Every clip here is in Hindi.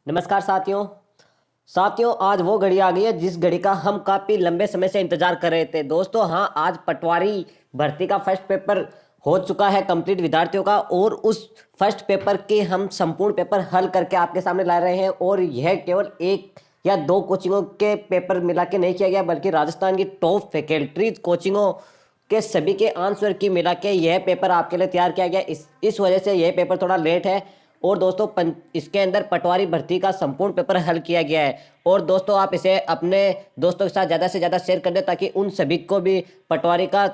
नमस्कार साथियों आज वो घड़ी आ गई है जिस घड़ी का हम काफ़ी लंबे समय से इंतजार कर रहे थे। दोस्तों हाँ, आज पटवारी भर्ती का फर्स्ट पेपर हो चुका है कंप्लीट विद्यार्थियों का, और उस फर्स्ट पेपर के हम संपूर्ण पेपर हल करके आपके सामने ला रहे हैं। और यह केवल एक या दो कोचिंगों के पेपर मिला के नहीं किया गया, बल्कि राजस्थान की टॉप फैकल्टीज कोचिंगों के सभी के आंसर की मिला के यह पेपर आपके लिए तैयार किया गया। इस वजह से यह पेपर थोड़ा लेट है। और दोस्तों इसके अंदर पटवारी भर्ती का संपूर्ण पेपर हल किया गया है। और दोस्तों आप इसे अपने दोस्तों के साथ ज़्यादा से ज़्यादा शेयर कर दें, ताकि उन सभी को भी पटवारी का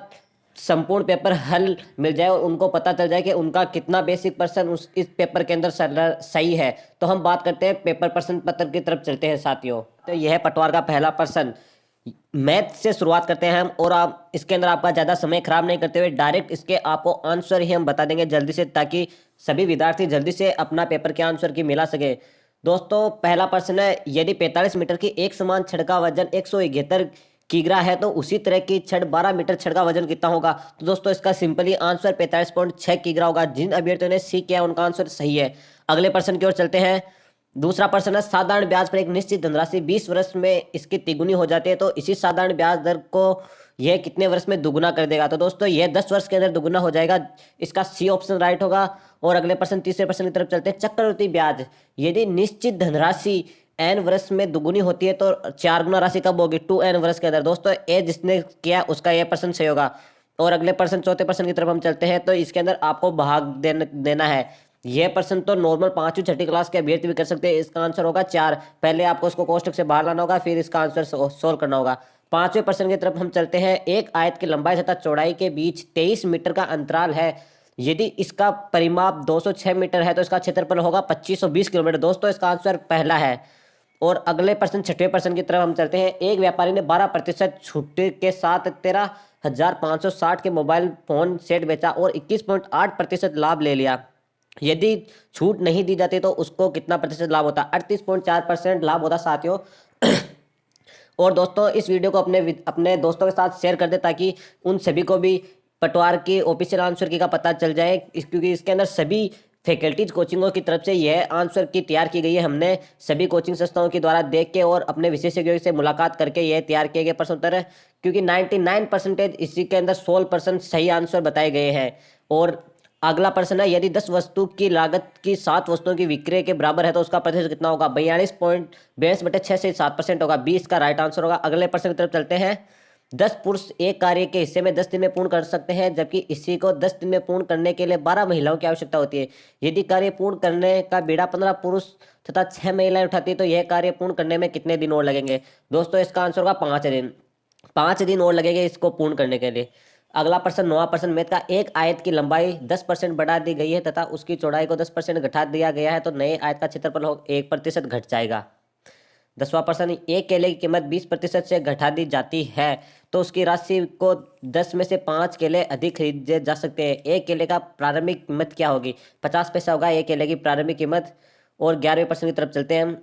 संपूर्ण पेपर हल मिल जाए और उनको पता चल जाए कि उनका कितना बेसिक पर्सन इस पेपर के अंदर सही है। तो हम बात करते हैं पेपर प्रश्न पत्र की तरफ चलते हैं साथियों। तो यह है पटवार का पहला प्रश्न। मैथ से शुरुआत करते हैं हम, और आप इसके अंदर आपका ज़्यादा समय खराब नहीं करते हुए डायरेक्ट इसके आपको आंसर ही हम बता देंगे जल्दी से, ताकि सभी विद्यार्थी जल्दी से अपना पेपर के आंसर की मिला सके। दोस्तों पहला प्रश्न है, यदि 45 मीटर की एक समान छड़ का वजन 171 किग्रा है तो उसी तरह की छड़ 12 मीटर छड़ का वजन कितना होगा। तो दोस्तों इसका सिंपली आंसर 45.6 किग्रा होगा। जिन अभ्यर्थियों ने सी किया उनका आंसर सही है। अगले प्रश्न की ओर चलते हैं। दूसरा प्रश्न है, साधारण ब्याज पर एक निश्चित धनराशि 20 वर्ष में इसकी तिगुनी हो जाती है तो इसी साधारण ब्याज दर को यह कितने वर्ष में दुगुना कर देगा। तो दोस्तों यह 10 वर्ष के अंदर दुगुना हो जाएगा। इसका सी ऑप्शन राइट होगा। और अगले प्रश्न तीसरे प्रश्न की तरफ चलते हैं। चक्रवृद्धि ब्याज, यदि निश्चित धनराशि एन वर्ष में दुगुनी होती है तो 4 गुना राशि कब होगी, 2n वर्ष के अंदर। दोस्तों ए जिसने किया उसका यह प्रश्न सही होगा। और अगले प्रश्न चौथे प्रश्न की तरफ हम चलते हैं। तो इसके अंदर आपको भाग देना है। यह प्रश्न तो नॉर्मल 5वीं 6ठी क्लास के अभ्यर्थी भी कर सकते हैं। इसका आंसर होगा 4। पहले आपको उसको कोष्टक से बाहर लाना होगा, फिर इसका आंसर सोल्व करना होगा। पांचवें प्रश्न की तरफ हम चलते हैं। एक आयत की लंबाई तथा चौड़ाई के बीच 23 मीटर का अंतराल है। यदि इसका परिमाप 206 मीटर है तो इसका क्षेत्रफल होगा 2520 किलोमीटर। दोस्तों इसका आंसर पहला है। और अगले प्रश्न छठवें प्रश्न की तरफ हम चलते हैं। एक व्यापारी ने 12% छूट के साथ 13,560 के मोबाइल फोन सेट बेचा और 21.8% लाभ ले लिया। यदि छूट नहीं दी जाती तो उसको कितना प्रतिशत लाभ होता। 38.4% लाभ होता साथियों। और दोस्तों इस वीडियो को अपने दोस्तों के साथ शेयर कर दे, ताकि उन सभी को भी पटवार के ऑफिशियल आंसर की का पता चल जाए। क्योंकि इसके अंदर सभी फैकल्टीज कोचिंगों की तरफ से यह आंसर की तैयार की गई है। हमने सभी कोचिंग संस्थाओं के द्वारा देख के और अपने विशेषज्ञों से मुलाकात करके यह तैयार किए गए प्रश्न उत्तर है। क्योंकि 99% इसी के अंदर 16% सही आंसर बताए गए हैं। और अगला प्रश्न है, यदि 10 वस्तु की लागत की 7 वस्तुओं की विक्रय के बराबर है तो उसका प्रतिशत कितना होगा। 42.62/6 से 7% होगा। 20 का राइट आंसर होगा। अगले प्रश्न की तरफ चलते हैं। 10 पुरुष एक कार्य के हिस्से में 10 दिन में पूर्ण कर सकते हैं, जबकि इसी को 10 दिन में पूर्ण करने के लिए 12 महिलाओं की आवश्यकता होती है। यदि कार्य पूर्ण करने का बीड़ा 15 पुरुष तथा 6 महिलाएं उठाती है तो यह कार्य पूर्ण करने में कितने दिन और लगेंगे। दोस्तों इसका आंसर होगा 5 दिन। 5 दिन और लगेंगे इसको पूर्ण करने के लिए। अगला प्रश्न 9वां प्रश्न, मैथ का एक आयत की लंबाई 10% बढ़ा दी गई है तथा उसकी चौड़ाई को 10% घटा दिया गया है तो नए आयत का क्षेत्रफल 1% घट जाएगा। 10वां प्रश्न, एक केले की कीमत 20% से घटा दी जाती है तो उसकी राशि को 10 में से 5 केले अधिक खरीदे जा सकते हैं। एक केले का प्रारंभिक कीमत क्या होगी। 50 पैसा होगा एक केले की प्रारंभिक कीमत। और 11वें प्रश्न की तरफ चलते हैं हम।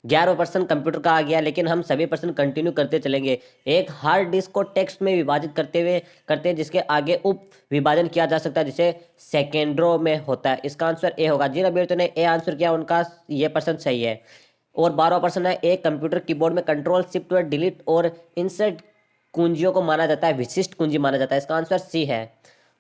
11वां कंप्यूटर का आ गया, लेकिन हम सभी प्रश्न कंटिन्यू करते चलेंगे। एक हार्ड डिस्क को टेक्स्ट में विभाजित करते हैं जिसके आगे उप विभाजन किया जा सकता है, जिसे सेकेंडरों में होता है। इसका आंसर ए होगा। जिन अभ्यर्थियों ने ए आंसर किया उनका ये प्रश्न सही है। और 12वां प्रश्न है, एक कंप्यूटर कीबोर्ड में कंट्रोल शिफ्ट व डिलीट और इंसर्ट कुंजियों को माना जाता है, विशिष्ट कुंजी माना जाता है। इसका आंसर सी है।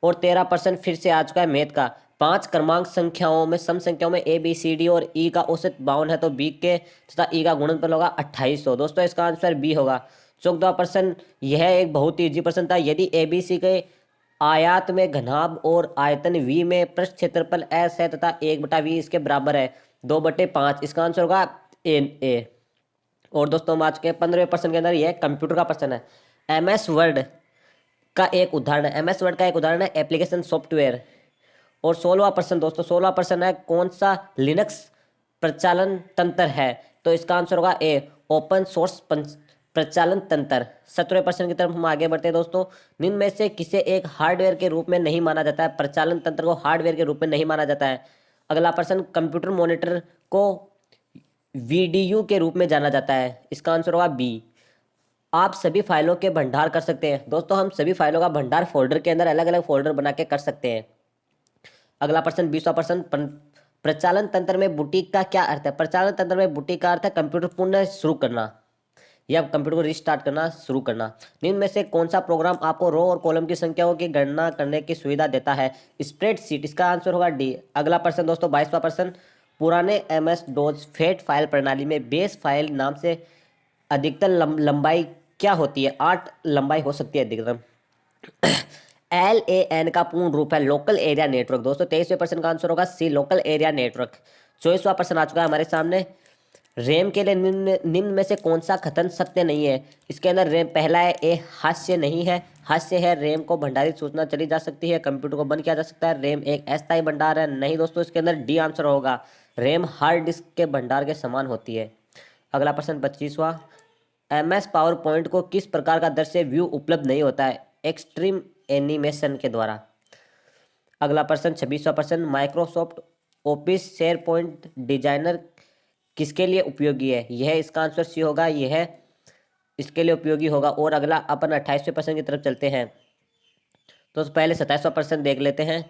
और 13 प्रश्न फिर से आ चुका है मैथ का। 5 क्रमांक संख्याओं में सम संख्याओं में ए बी सी डी और ई का औसत 52 है तो बी के तथा ई का गुणनफल होगा 2800। दोस्तों इसका आंसर बी होगा। 14वां प्रश्न, यह एक बहुत ही इजी प्रश्न था। यदि ए बी सी के आयात में घनाभ और आयतन वी में पृष्ठ क्षेत्रफल एस है तथा 1/v इसके बराबर है 2/5, इसका आंसर होगा ए। और दोस्तों हम आज के 15वें प्रश्न के अंदर यह कंप्यूटर का प्रश्न है। एमएस वर्ड का एक उदाहरण है। एमएस वर्ड का एक उदाहरण है एप्लीकेशन सॉफ्टवेयर। और 16वां प्रश्न दोस्तों, 16वां प्रश्न है, कौन सा लिनक्स प्रचालन तंत्र है। तो इसका आंसर होगा ए, ओपन सोर्स प्रचालन तंत्र। 17वें प्रश्न की तरफ हम आगे बढ़ते हैं दोस्तों। निम्न में से किसे एक हार्डवेयर के रूप में नहीं माना जाता है। प्रचालन तंत्र को हार्डवेयर के रूप में नहीं माना जाता है। अगला प्रश्न, कंप्यूटर मॉनिटर को वीडीयू के रूप में जाना जाता है। इसका आंसर होगा बी। आप सभी फाइलों के भंडार कर सकते हैं। दोस्तों हम सभी फाइलों का भंडार फोल्डर के अंदर अलग अलग फोल्डर बना के कर सकते हैं। अगला प्रश्न 20वां प्रश्न, प्रचालन तंत्र में बुटीक का क्या अर्थ है? प्रचालन तंत्र में बुटीक का अर्थ है कंप्यूटर पुनः शुरू करना या कंप्यूटर को रिस्टार्ट करना, शुरू करना। निम्न में से कौन सा प्रोग्राम आपको रो और कॉलम की संख्याओं की गणना करने की सुविधा देता है? स्प्रेडशीट। इसका आंसर होगा डी। अगला प्रश्न दोस्तों 22वां प्रश्न, पुराने एमएस डॉस फेट फाइल प्रणाली में बेस फाइल नाम से अधिकतम लंबाई क्या होती है? 8 लंबाई हो सकती है अधिकतम। LAN का पूर्ण रूप है लोकल एरिया नेटवर्क। दोस्तों 23वें प्रश्न का आंसर होगा सी, लोकल एरिया नेटवर्क। 24वां प्रश्न आ चुका है हमारे सामने, रैम के लिए निम्न में से कौन सा कथन सत्य नहीं है? इसके अंदर रैम पहला है ए, हास्य नहीं है। हास्य है रैम को भंडारित सूचना चली जा सकती है, कंप्यूटर को बंद किया जा सकता है। रैम एक अस्थायी भंडार है, नहीं दोस्तों, इसके अंदर डी आंसर होगा, रैम हार्ड डिस्क के भंडार के समान होती है। अगला प्रश्न 25वां, MS पावर पॉइंट को किस प्रकार का दृश्य व्यू उपलब्ध नहीं होता है? एक्सट्रीम एनिमेशन के द्वारा। अगला प्रश्न 26वां प्रश्न, Microsoft office share point designer किसके लिए उपयोगी है? यह इसका आंसर सी होगा, यह इसके लिए उपयोगी होगा। और अगला अपन 28वें प्रश्न की तरफ चलते हैं। तो पहले 27वां प्रश्न देख लेते हैं।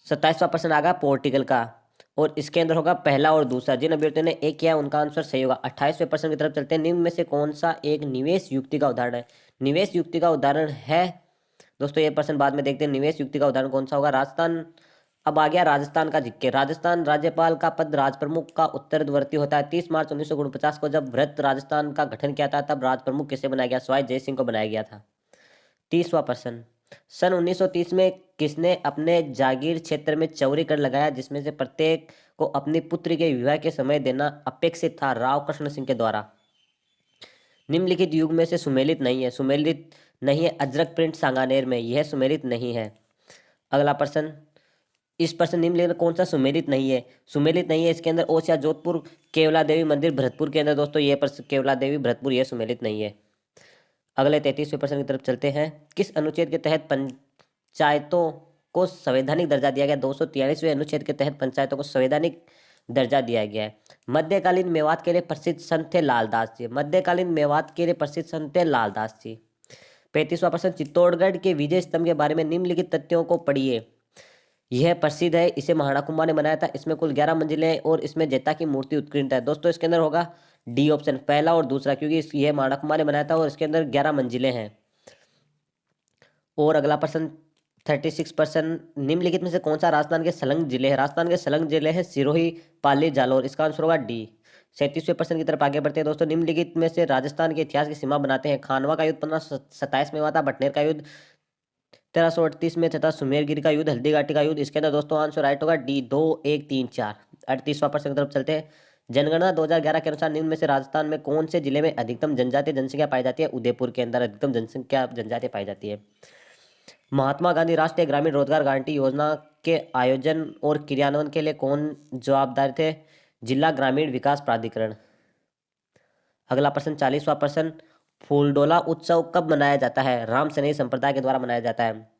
27वां प्रश्न आ गया पोर्टिकल का, और इसके अंदर होगा पहला और दूसरा। जिन अभ्यर्थियों ने एक किया उनका आंसर सही होगा। 28वें प्रश्न की तरफ चलते हैं। निम्न में से कौन सा एक निवेश युक्ति का उदाहरण है? निवेश युक्ति का उदाहरण है दोस्तों, ये प्रश्न बाद में देखते हैं। निवेश युक्ति का उदाहरण कौन सा होगा? राजस्थान। अब आ गया राजस्थान का जिक्के। राजस्थान राज्यपाल का पद राजप्रमुख का उत्तरवर्ती होता है। 30 मार्च 1949 को जब वृहत राजस्थान का गठन किया था तब राजप्रमुख किसे बनाया गया? सवाई जय सिंह को बनाया गया था। 30वां प्रश्न, सन 1930 में किसने अपने जागीर क्षेत्र में चौरी कर लगाया जिसमें से प्रत्येक को अपनी पुत्री के विवाह के समय देना अपेक्षित था? राव कृष्ण सिंह के द्वारा। निम्नलिखित युग में से सुमेलित नहीं है। सुमेलित नहीं है अजरक प्रिंट सांगानेर में, यह सुमेलित नहीं है। अगला प्रश्न, इस प्रश्न निम्नलिखित में कौन सा सुमेलित नहीं है? सुमेलित नहीं है इसके अंदर ओसिया जोधपुर केवला देवी मंदिर भरतपुर के अंदर। दोस्तों ये प्रश्न केवला देवी भरतपुर, यह सुमेलित नहीं है। अगले 33वें प्रश्न की तरफ चलते हैं। किस अनुच्छेद के तहत पंचायतों को संवैधानिक दर्जा दिया गया? 243वें अनुच्छेद के तहत पंचायतों को संवैधानिक दर्जा दिया गया है। मध्यकालीन मेवात के लिए प्रसिद्ध संत थे लालदास जी। मध्यकालीन मेवात के लिए प्रसिद्ध संत थे लालदास जी। 35वां प्रश्न, चित्तौड़गढ़ के विजय स्तंभ के बारे में निम्नलिखित तथ्यों को पढ़िए। यह प्रसिद्ध है, इसे महाराणा कुंभा ने बनाया था, इसमें कुल 11 मंजिलें हैं और इसमें जेता की मूर्ति उत्कीर्णित है। दोस्तों इसके अंदर होगा डी ऑप्शन, पहला और दूसरा, क्योंकि यह महाराणा कुंभा ने बनाया था और इसके अंदर 11 मंजिलें हैं। और अगला प्रश्न 36%, निम्नलिखित में से कौन सा राजस्थान के संलग्न जिले है? राजस्थान के संलग्न जिले हैं सिरोही, पाली, जालौर, इसका आंसर होगा डी। 37वें प्रश्न की तरफ आगे बढ़ते हैं दोस्तों। निम्नलिखित में से राजस्थान के इतिहास की सीमा बनाते हैं। खानवा का युद्ध 1527 में हुआ था, बटनेर का युद्ध 1338 में तथा सुमेरगिरी का युद्ध, हल्दी घाटी का युद्ध। इसके अंदर दोस्तों आंसर राइट होगा डी, 2, 1, 3, 4। 38वां प्रश्न की तरफ चलते हैं। जनगणना 2011 के अनुसार निम्न में से राजस्थान में कौन से जिले में अधिकतम जनजातीय जनसंख्या पाई जाती है? उदयपुर के अंदर अधिकतम जनजातीय पाई जाती है। महात्मा गांधी राष्ट्रीय ग्रामीण रोजगार गारंटी योजना के आयोजन और क्रियान्वयन के लिए कौन जवाबदार थे? जिला ग्रामीण विकास प्राधिकरण। अगला प्रश्न 40वां प्रश्न, फूलडोला उत्सव कब मनाया जाता है? राम सनेही संप्रदाय के द्वारा मनाया जाता है।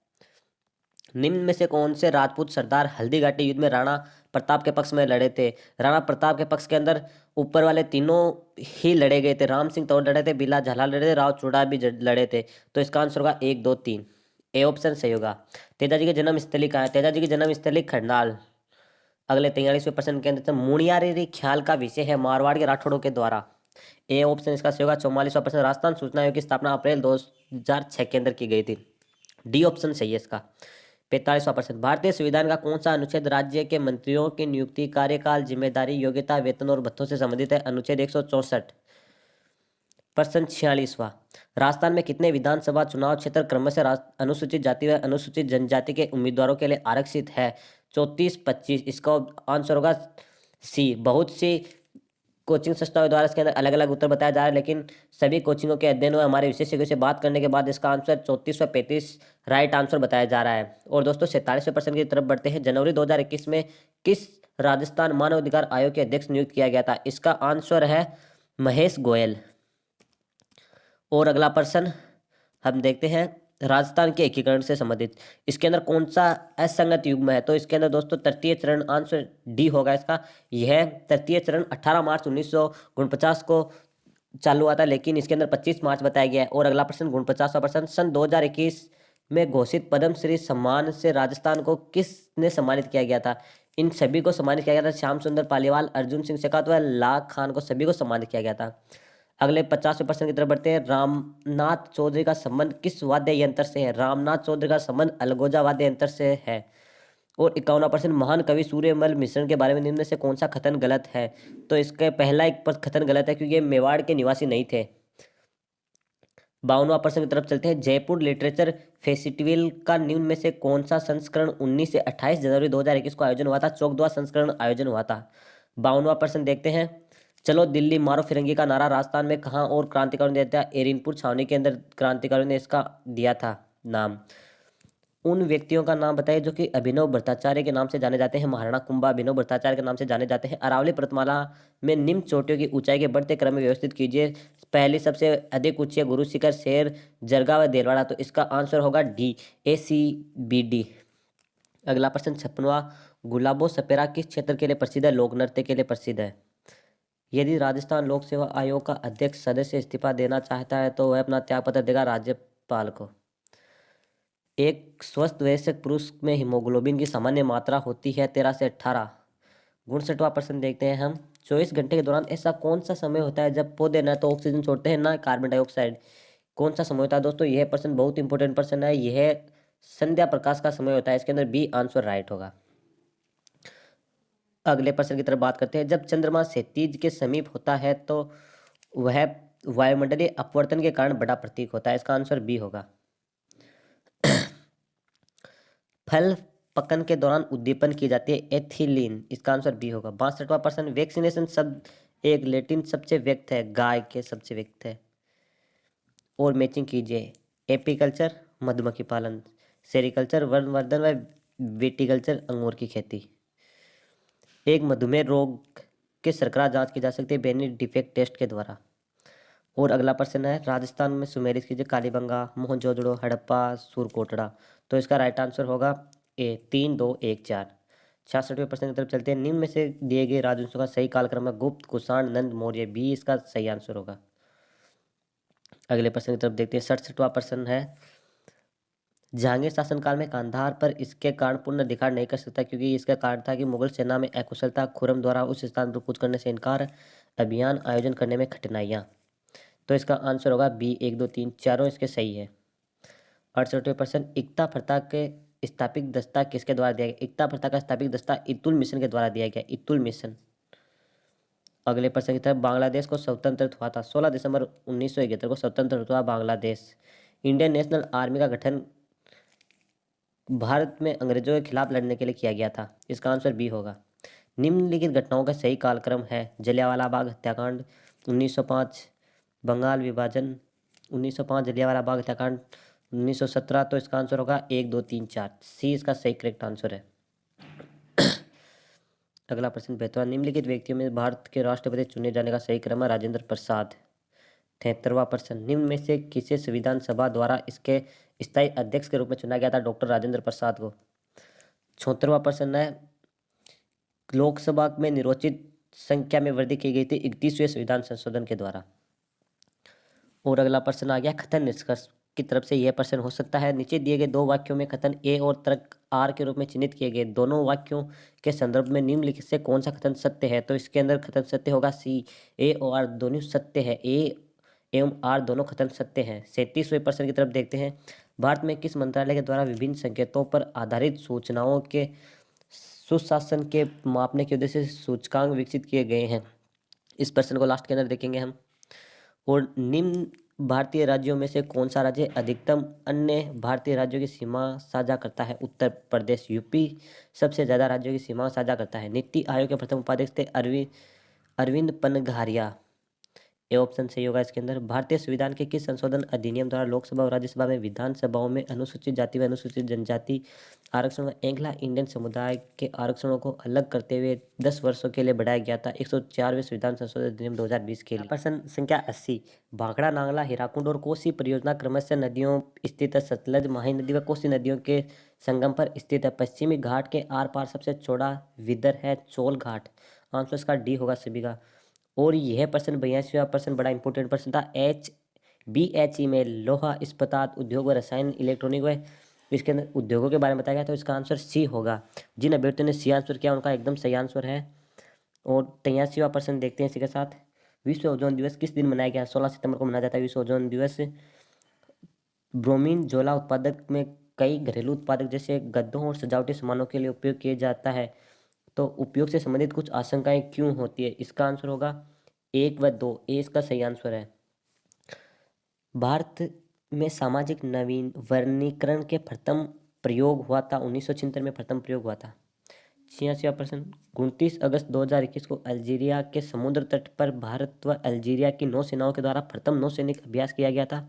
निम्न में से कौन से राजपूत सरदार हल्दी घाटी युद्ध में राणा प्रताप के पक्ष में लड़े थे? राणा प्रताप के पक्ष के अंदर ऊपर वाले तीनों ही लड़े गए थे। राम सिंह तोड़ लड़े थे, बिला झाला लड़े थे, राव चूड़ा भी लड़े थे। तो इसका आंसर होगा 1, 2, 3, ए ऑप्शन सही होगा। तेजाजी की जन्म स्थली कहाँ है? तेजाजी की जन्म स्थली खंडाल। अगले 43वें प्रश्न के अंदर मुनियारी ख्याल का विषय है मारवाड़ के राठौड़ों के द्वारा। ए ऑप्शन इसका सही होगा। 44वां प्रश्न, राजस्थान सूचना आयोग की स्थापना अप्रैल 2006 के अंदर की गई थी। डी ऑप्शन सही है इसका। 45वां प्रश्न, भारतीय संविधान का कौन सा अनुच्छेद राज्य के मंत्रियों की नियुक्ति, कार्यकाल, जिम्मेदारी, योग्यता, वेतन और भत्तों से संबंधित है? अनुच्छेद 164। प्रश्न 46वां, राजस्थान में कितने विधानसभा चुनाव क्षेत्र क्रमशः अनुसूचित जाति व अनुसूचित जनजाति के उम्मीदवारों के लिए आरक्षित है? 34, 25। इसका आंसर होगा सी। बहुत सी कोचिंग संस्थाओं द्वारा इसके अंदर अलग अलग उत्तर बताया जा रहा है, लेकिन सभी कोचिंगों के अध्ययन व हमारे विशेषज्ञों से बात करने के बाद इसका आंसर 34 व 35 राइट आंसर बताया जा रहा है। और दोस्तों 47वें प्रश्न की तरफ बढ़ते हैं। जनवरी 2021 में किस राजस्थान मानव अधिकार आयोग के अध्यक्ष नियुक्त किया गया था? इसका आंसर है महेश गोयल। और अगला प्रश्न हम देखते हैं राजस्थान के एकीकरण से संबंधित। इसके अंदर कौन सा असंगत युग्म है? तो इसके अंदर दोस्तों तृतीय चरण, आंसर डी होगा इसका। यह तृतीय चरण 18 मार्च 1949 को चालू हुआ था, लेकिन इसके अंदर 25 मार्च बताया गया है। और अगला प्रश्न 49वां प्रश्न, सन 2021 में घोषित पद्मश्री सम्मान से राजस्थान को किसने सम्मानित किया गया था? इन सभी को सम्मानित किया गया था। श्याम सुंदर पालीवाल, अर्जुन सिंह शेखावत व लाख खान को सभी को सम्मानित किया गया था। अगले 50वें प्रश्न की तरफ बढ़ते हैं। रामनाथ चौधरी का संबंध किस वाद्य यंत्र से है? रामनाथ चौधरी का संबंध अलगोजा वाद्य यंत्र से है। और 51% महान कवि सूर्यमल मिश्रण के बारे में निम्न में से कौन सा कथन गलत है? तो इसके पहला एक कथन गलत है क्योंकि ये मेवाड़ के निवासी नहीं थे। 52वां प्रश्न की तरफ चलते हैं। जयपुर लिटरेचर फेस्टिवल का निम्न में से कौन सा संस्करण 19 से 28 जनवरी 2021 को आयोजन हुआ था? चौदहवां संस्करण आयोजन हुआ था। 52वां प्रश्न देखते हैं। चलो दिल्ली मारो फिरंगी का नारा राजस्थान में कहाँ और क्रांतिकारियों ने दिया था? एरिनपुर छावनी के अंदर क्रांतिकारियों ने इसका दिया था नाम। उन व्यक्तियों का नाम बताइए जो कि अभिनव भट्टाचार्य के नाम से जाने जाते हैं। महाराणा कुंभा अभिनव भट्टाचार्य के नाम से जाने जाते हैं। अरावली पर्वतमाला में निम्न चोटियों की ऊंचाई के बढ़ते क्रम में व्यवस्थित कीजिए। पहली सबसे अधिक ऊंची है गुरु शिखर, शेर, जरगा व देलवाड़ा। तो इसका आंसर होगा डी, ACBD। अगला प्रश्न 56वां। गुलाबो सपेरा किस क्षेत्र के लिए प्रसिद्ध है? लोक नृत्य के लिए प्रसिद्ध है। यदि राजस्थान लोक सेवा आयोग का अध्यक्ष सदस्य इस्तीफा देना चाहता है तो वह अपना त्यागपत्र देगा राज्यपाल को। एक स्वस्थ वयस्क पुरुष में हीमोग्लोबिन की सामान्य मात्रा होती है 13 से 18। 59वां प्रश्न देखते हैं हम। 24 घंटे के दौरान ऐसा कौन सा समय होता है जब पौधे न तो ऑक्सीजन छोड़ते हैं न कार्बन डाइऑक्साइड? कौन सा समय होता है दोस्तों? यह प्रश्न बहुत इंपॉर्टेंट प्रश्न है। यह संध्या प्रकाश का समय होता है। इसके अंदर बी आंसर राइट होगा। अगले प्रश्न की तरफ बात करते हैं। जब चंद्रमा क्षितिज के समीप होता है तो वह वायुमंडलीय अपवर्तन के कारण बड़ा प्रतीक होता है। इसका आंसर बी होगा। फल पकन के दौरान उद्दीपन की जाती है एथिलीन। इसका आंसर बी होगा। 62वां प्रश्न। वैक्सीनेशन शब्द एक लैटिन शब्द से व्यक्त है, गाय के शब्द से व्यक्त है। और मैचिंग कीजिए। एपीकल्चर मधुमक्खी पालन, सेरिकल्चर वर्णवर्धन व विटिकल्चर अंगूर की खेती। एक मधुमेह रोग के शर्करा जांच की जा सकती है बेनी डिफेक्ट टेस्ट के द्वारा। और अगला प्रश्न है। राजस्थान में सुमेलित कीजिए कालीबंगा, मोहनजोदड़ो, हड़प्पा, सुरकोटड़ा। तो इसका राइट आंसर होगा ए, 3, 2, 1, 4। 66वें प्रश्न की तरफ चलते हैं। निम्न में से दिए गए राजवंशों का सही कालक्रम है गुप्त, कुषाण, नंद, मौर्य। बी इसका सही आंसर होगा। अगले प्रश्न की तरफ देखते हैं। 67वां प्रश्न है। जहांगीर शासनकाल में कांधार पर इसके कारण पुनः अधिकार नहीं कर सकता क्योंकि इसका कारण था कि मुगल सेना में अकुशलता, खुरम द्वारा उस स्थान पर कूच करने से इनकार, अभियान आयोजन करने में कठिनाइयाँ। तो इसका आंसर होगा बी, 1, 2, 3 चारों इसके सही है। 68वें प्रश्न। इक्ता प्रथा के स्थापित दस्ता किसके द्वारा दिया गया? इक्ता प्रथा का स्थापित दस्ता इतुल मिशन के द्वारा दिया गया, इतुल मिशन। अगले प्रश्न की तरफ। बांग्लादेश को स्वतंत्र हुआ था 16 दिसंबर 1971 को स्वतंत्र हुआ बांग्लादेश। इंडियन नेशनल आर्मी का गठन भारत में अंग्रेजों के खिलाफ लड़ने के लिए किया गया था। इसका आंसर बी होगा। निम्नलिखित घटनाओं का सही कालक्रम है। जलियांवाला बाग हत्याकांड 1905, बंगाल विभाजन 1905, जलियांवाला बाग हत्याकांड 1917। तो इसका आंसर होगा 1, 2, 3, 4। सी इसका सही करेक्ट आंसर है। अगला प्रश्न। बेहतर निम्नलिखित व्यक्तियों में भारत के राष्ट्रपति चुने जाने का सही क्रम है राजेंद्र प्रसाद। 73वां प्रश्न। निम्न में से किसे संविधान सभा द्वारा इसके स्थायी अध्यक्ष के रूप में चुना गया था? डॉक्टर राजेंद्र प्रसाद को। 74वां प्रश्न है। लोकसभा में निर्वाचित संख्या में वृद्धि की गई थी 31वें संविधान संशोधन के द्वारा। और अगला प्रश्न आ गया कथन निष्कर्ष की तरफ से। यह प्रश्न हो सकता है। नीचे दिए गए दो वाक्यों में कथन ए और तर्क आर के रूप में चिन्हित किए गए दोनों वाक्यों के संदर्भ में निम्नलिखित से कौन सा कथन सत्य है? तो इसके अंदर कथन सत्य होगा सी। ए और आर दोनों सत्य है। ए एवं आर दोनों कथन सत्य हैं। 37वें प्रश्न की तरफ देखते हैं। भारत में किस मंत्रालय के द्वारा विभिन्न संकेतों पर आधारित सूचनाओं के सुशासन के मापने के उद्देश्य से सूचकांक विकसित किए गए हैं? इस प्रश्न को लास्ट के अंदर देखेंगे हम। और निम्न भारतीय राज्यों में से कौन सा राज्य अधिकतम अन्य भारतीय राज्यों की सीमा साझा करता है? उत्तर प्रदेश। यूपी सबसे ज़्यादा राज्यों की सीमा साझा करता है। नीति आयोग के प्रथम उपाध्यक्ष थे अरविंद पनघारिया। ये ऑप्शन सही होगा इसके अंदर। भारतीय संविधान के किस संशोधन अधिनियम द्वारा लोकसभा और राज्यसभा में विधानसभाओं में अनुसूचित जाति व अनुसूचित जनजाति आरक्षण व एंग्ला इंडियन समुदाय के आरक्षणों को अलग करते हुए 10 वर्षों के लिए बढ़ाया गया था? 104वें संविधान संशोधन अधिनियम 2020 के लिए। प्रश्न संख्या 80। भाखड़ा, नांगला, हीराकुंड और कोसी परियोजना क्रमशः नदियों स्थित है। सतलज, महानदी व कोसी नदियों के संगम पर स्थित है। पश्चिमी घाट के आर पार सबसे चौड़ा विदर है चोल घाट। आंसर इसका डी होगा सभी का। और यह प्रश्न 82वां प्रश्न बड़ा इंपॉर्टेंट प्रश्न था। BHE में लोहा इस्पात उद्योग व रसायन, इलेक्ट्रॉनिक व इसके अंदर उद्योगों के बारे में बताया गया, तो इसका आंसर सी होगा। जिन अभ्यर्थियों ने सी आंसर किया उनका एकदम सही आंसर है। और 83वां प्रश्न देखते हैं इसी के साथ। विश्व ओजोन दिवस किस दिन मनाया गया? 16 सितंबर को मनाया जाता है विश्व ओजोन दिवस। ब्रोमीन ज्वाला उत्पादक में कई घरेलू उत्पादक जैसे गद्दों और सजावटी सामानों के लिए उपयोग किया जाता है, तो उपयोग से संबंधित कुछ आशंकाएं क्यों होती है? इसका आंसर होगा 1 व 2, ए इसका सही आंसर है। भारत में सामाजिक नवीन वर्गीकरण के प्रथम प्रयोग हुआ था 1976 में, प्रथम प्रयोग हुआ था। 86वां प्रश्न, 29 अगस्त 2021 को अल्जीरिया के समुद्र तट पर भारत व अल्जीरिया की नौसेनाओं के द्वारा प्रथम नौसैनिक अभ्यास किया गया था।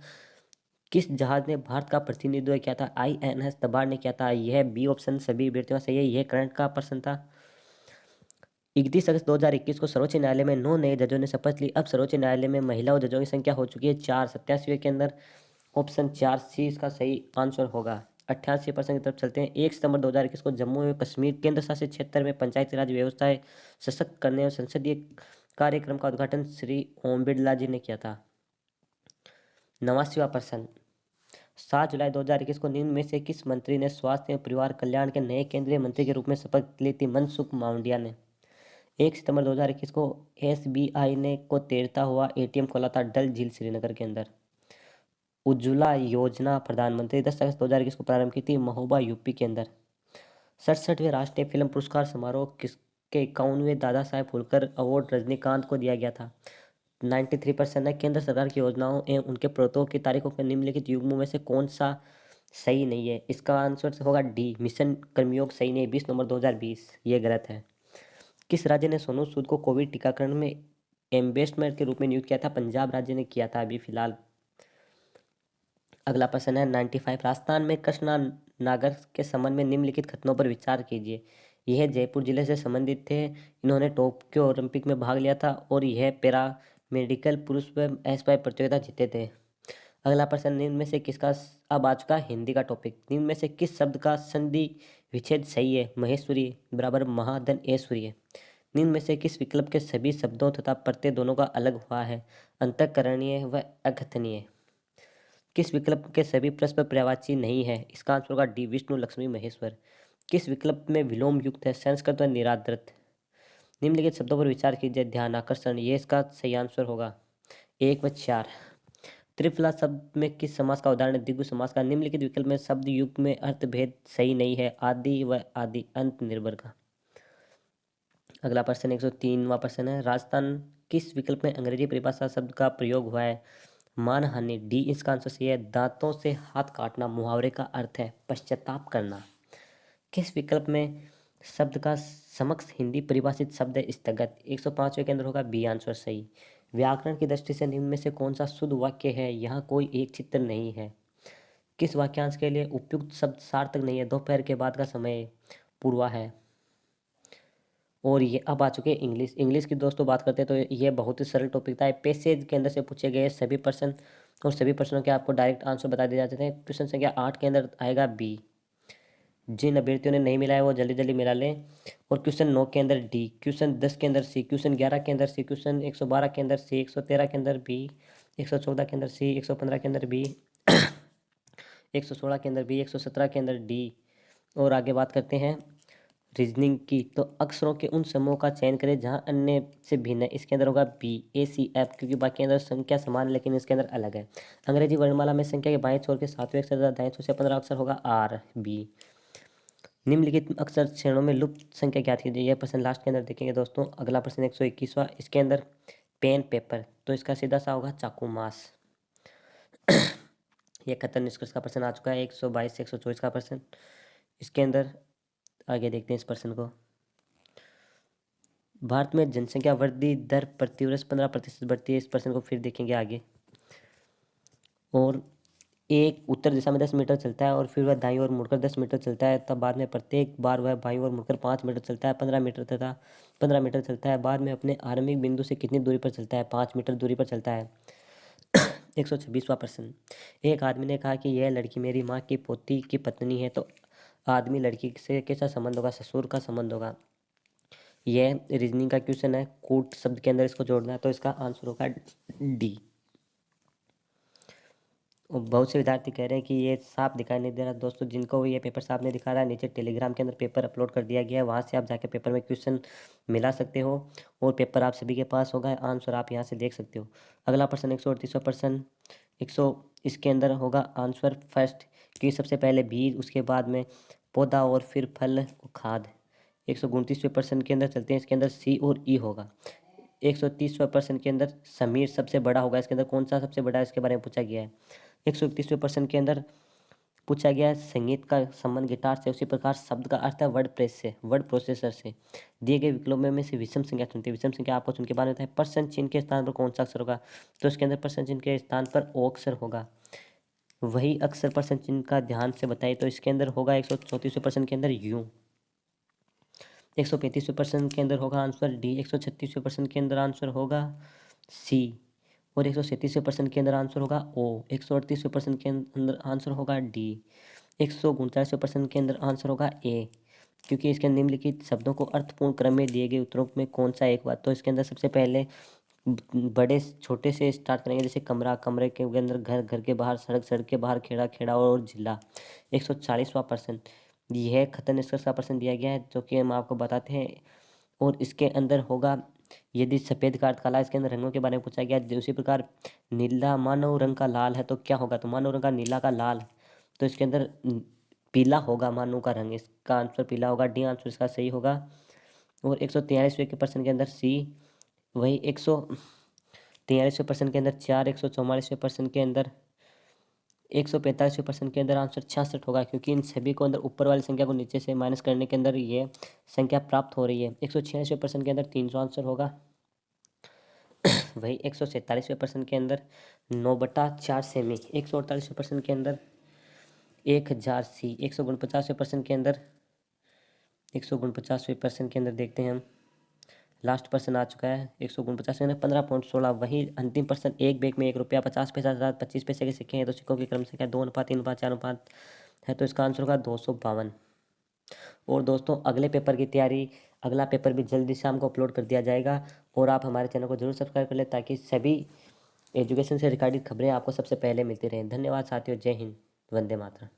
किस जहाज ने भारत का प्रतिनिधित्व किया था? INS तबार ने किया था। यह बी ऑप्शन सभी अभ्यर्थियों का सही है, यह करंट का प्रश्न था। 31 अगस्त 2021 को सर्वोच्च न्यायालय में 9 नए जजों ने शपथ ली। अब सर्वोच्च न्यायालय में महिला जजों की संख्या हो चुकी है 4, 87वें के अंदर ऑप्शन 4 सी इसका सही आंसर होगा। 88% की तरफ चलते हैं। 1 सितंबर 2021 को जम्मू एवं कश्मीर केंद्र शासित क्षेत्र में पंचायती राज व्यवस्थाएं सशक्त करने और संसदीय कार्यक्रम का उद्घाटन श्री ओम बिरला जी ने किया था। 89वां प्रश्न, 7 जुलाई 2021 को निम्न में से किस मंत्री ने स्वास्थ्य एवं परिवार कल्याण के नए केंद्रीय मंत्री के रूप में शपथ ली थी? मनसुख मांडविया ने। 1 सितंबर 2021 को SBI ने को तैरता हुआ ATM खोला था डल झील श्रीनगर के अंदर। उज्ज्वला योजना प्रधानमंत्री 10 अगस्त 2021 को प्रारंभ की थी महोबा यूपी के अंदर। 67वें राष्ट्रीय फिल्म पुरस्कार समारोह किसके 51वें दादा साहेब फाल्के अवार्ड रजनीकांत को दिया गया था? 93% है। केंद्र सरकार की योजनाओं एवं उनके प्रोत्साहन की तारीखों के निम्नलिखित युग्मों में से कौन सा सही नहीं है? इसका आंसर होगा डी, मिशन कर्मयोग सही नहीं, 20 नवंबर 2020, ये गलत है। किस राज्य ने सोनू सूद को कोविड टीकाकरण में एम्बेसडर के रूप में नियुक्त किया था? पंजाब राज्य ने किया था अभी फिलहाल। अगला प्रश्न है 95, राजस्थान में कृष्णा नागर के संबंध में निम्नलिखित कथनों पर विचार कीजिए। यह जयपुर जिले से संबंधित थे, इन्होंने टोक्यो ओलंपिक में भाग लिया था और यह पैरा मेडिकल पुरुष व एस्पायर प्रतियोगिता जीते थे। अगला प्रश्न, निम्न में से किसका, अब आ चुका हिंदी का टॉपिक, निम्न में से किस शब्द का संधि विच्छेद सही है? महेश्वरी बराबर महाधन ऐश्वर्य। निम्न में से किस विकल्प के सभी शब्दों तथा प्रत्यय दोनों का अलग हुआ है? अंतःकरणीय व अकथनीय। किस विकल्प के सभी प्रश्न पर्यायवाची नहीं है? इसका आंसर होगा डी, विष्णु लक्ष्मी महेश्वर। किस विकल्प में विलोम युक्त है? संस्कृत व निरादृत। निम्नलिखित शब्दों पर विचार कीजिए। ध्यान आकर्षण, ये इसका सही आंसर होगा 1 व 4। त्रिफला शब्द में किस समास का उदाहरण है? द्विगु समास का। निम्नलिखित विकल्प में शब्द युग में अर्थ भेद सही नहीं है? आदि व आदि अंत निर्भर का। अगला प्रश्न 103वां प्रश्न है, राजस्थान किस विकल्प में अंग्रेजी परिभाषा शब्द का प्रयोग हुआ है? मानहानि, डी इसका आंसर सही है। दांतों से हाथ काटना मुहावरे का अर्थ है पश्चाताप करना। किस विकल्प में शब्द का समक्ष हिंदी परिभाषित शब्द है? स्थगत। 105वें के अंदर होगा बी आंसर सही। व्याकरण की दृष्टि से निम्न में से कौन सा शुद्ध वाक्य है? यहाँ कोई एक चित्र नहीं है। किस वाक्यांश के लिए उपयुक्त शब्द सार्थक नहीं है? दोपहर के बाद का समय पूर्वा है। और ये अब आ चुके इंग्लिश की दोस्तों बात करते हैं तो ये बहुत ही सरल टॉपिक था। पैसेज के अंदर से पूछे गए सभी प्रश्न और सभी प्रश्नों के आपको डायरेक्ट आंसर बता दिए जाते थे। क्वेश्चन संख्या 8 के अंदर आएगा बी। जिन अभ्यर्थियों ने नहीं मिला है वो जल्दी जल्दी मिला लें। और क्वेश्चन 9 के अंदर डी, क्वेश्चन 10 के अंदर सी, क्वेश्चन 11 के अंदर सी, क्वेश्चन 112 के अंदर सी, 113 के अंदर बी, 114 के अंदर सी, 115 के अंदर बी, 116 के अंदर बी, 117 के अंदर डी। और आगे बात करते हैं रीजनिंग की, तो अक्षरों के उन समूहों का चयन करें जहां अन्य से भिन्न है। इसके अंदर होगा बी, ACF, क्योंकि बाकी अंदर संख्या समान है लेकिन इसके अंदर अलग है। अंग्रेजी वर्णमाला में संख्या के बाएं छोर के 7वें अक्षर तथा दाएं छोर से 15 अक्षर होगा आर, बी। निम्नलिखित अक्षर श्रेणियों में लुप्त संख्या ज्ञात कीजिए। यह प्रश्न लास्ट के अंदर देखेंगे दोस्तों। अगला प्रश्न 121वां, इसके अंदर पेन पेपर, तो इसका सीधा सा होगा चाकू मास। यह खतर निष्कर्ष का प्रश्न आ चुका है 122 से 124 का प्रश्न। इसके अंदर आगे देखते हैं इस प्रश्न को। भारत में जनसंख्या वृद्धि दर प्रतिवर्ष 15% बढ़ती है। इस प्रश्न को फिर देखेंगे आगे। और एक उत्तर दिशा में 10 मीटर चलता है और फिर वह दाईं ओर मुड़कर 10 मीटर चलता है, तब बाद में प्रत्येक बार वह बाईं ओर मुड़कर 5 मीटर चलता है, 15 मीटर तथा 15 मीटर चलता है। बाद में अपने आरंभिक बिंदु से कितनी दूरी पर चलता है? 5 मीटर दूरी पर चलता है। 126वां प्रश्न, एक आदमी ने कहा कि यह लड़की मेरी माँ की पोती की पत्नी है, तो आदमी लड़की से कैसा संबंध होगा? ससुर का संबंध होगा। यह रीजनिंग का क्वेश्चन है, कूट शब्द के अंदर इसको जोड़ना है, तो इसका आंसर होगा डी। और बहुत से विद्यार्थी कह रहे हैं कि ये साफ दिखाई नहीं दे रहा। दोस्तों जिनको ये पेपर साफ नहीं दिखा रहा है, नीचे टेलीग्राम के अंदर पेपर अपलोड कर दिया गया है, वहाँ से आप जाके पेपर में क्वेश्चन मिला सकते हो और पेपर आप सभी के पास होगा, आंसर आप यहाँ से देख सकते हो। अगला प्रश्न 138वां प्रश्न 100, इसके अंदर होगा आंसर फर्स्ट कि सबसे पहले बीज, उसके बाद में पौधा और फिर फल और खाद। 129वें प्रश्न के अंदर चलते हैं, इसके अंदर सी और ई होगा। 130वें प्रश्न के अंदर समीर सबसे बड़ा होगा, इसके अंदर कौन सा सबसे बड़ा है इसके बारे में पूछा गया है। 131वें प्रश्न के अंदर पूछा गया है संगीत का संबंध गिटार से, उसी प्रकार शब्द का अर्थ है वर्ड प्रेस से, वर्ड प्रोसेसर से। दिए गए विकल्पों में से विषम संख्या चुनते हैं। विषम संख्या आपको चुन के बाद है प्रश्न चिन्ह के स्थान पर कौन सा अक्षर होगा, तो इसके अंदर प्रश्न चिन्ह के स्थान पर ओ अक्षर होगा। वही अक्षर प्रश्न चिन्ह का ध्यान से बताइए, तो इसके अंदर होगा 134वें प्रश्न के अंदर यू। 135वें प्रश्न के अंदर होगा आंसर डी। 136वें प्रश्न के अंदर आंसर होगा सी और 137वें प्रश्न के अंदर आंसर होगा ओ। 138वें प्रश्न के अंदर आंसर होगा डी। 139वें प्रश्न के अंदर आंसर होगा ए, क्योंकि इसके निम्नलिखित शब्दों को अर्थपूर्ण क्रम में दिए गए उत्तरों में कौन सा एक बात, तो इसके अंदर सबसे पहले बड़े छोटे से स्टार्ट करेंगे, जैसे कमरा, कमरे के अंदर घर, घर के बाहर सड़क, सड़क के बाहर खेड़ा, खेड़ा और जिला। 140वां प्रश्न, यह खतर निष्कर्ष का प्रश्न दिया गया है जो कि हम आपको बताते हैं और इसके अंदर होगा यदि सफ़ेद का अर्थ काला, इसके अंदर रंगों के बारे में पूछा गया है। उसी प्रकार नीला मानव रंग का लाल है तो क्या होगा, तो मानव रंग का नीला का लाल, तो इसके अंदर पीला होगा मानव का रंग, इसका आंसर पीला होगा। डी आंसर इसका सही होगा। और 143वें के प्रश्न के अंदर सी, वही 143वें प्रश्न के अंदर 4, 144वें प्रश्न के अंदर 145वें प्रश्न के अंदर आंसर 66 होगा, क्योंकि इन सभी को अंदर ऊपर वाली संख्या को नीचे से माइनस करने के अंदर ये संख्या प्राप्त हो रही है। 146वें प्रश्न के अंदर 300 आंसर होगा। वही 147वें प्रश्न के अंदर 9/4 सेमी। 148वें प्रश्न के अंदर 1000 सी। 149वें प्रश्न के अंदर 149वें प्रश्न के अंदर देखते हैं हम, लास्ट प्रश्न आ चुका है 149 के अंदर 15.16। वही अंतिम प्रश्न, एक बैग में 1 रुपया 50 पैसा 25 पैसे के सिक्के हैं तो सिक्कों की क्रम संख्या 2:3:4 है, तो इसका आंसर होगा 252। और दोस्तों अगले पेपर की तैयारी, अगला पेपर भी जल्दी से हमको अपलोड कर दिया जाएगा और आप हमारे चैनल को जरूर सब्सक्राइब कर लें ताकि सभी एजुकेशन से रिगार्डेड खबरें आपको सबसे पहले मिलती रहें। धन्यवाद साथियों, जय हिंद, वंदे मातरम।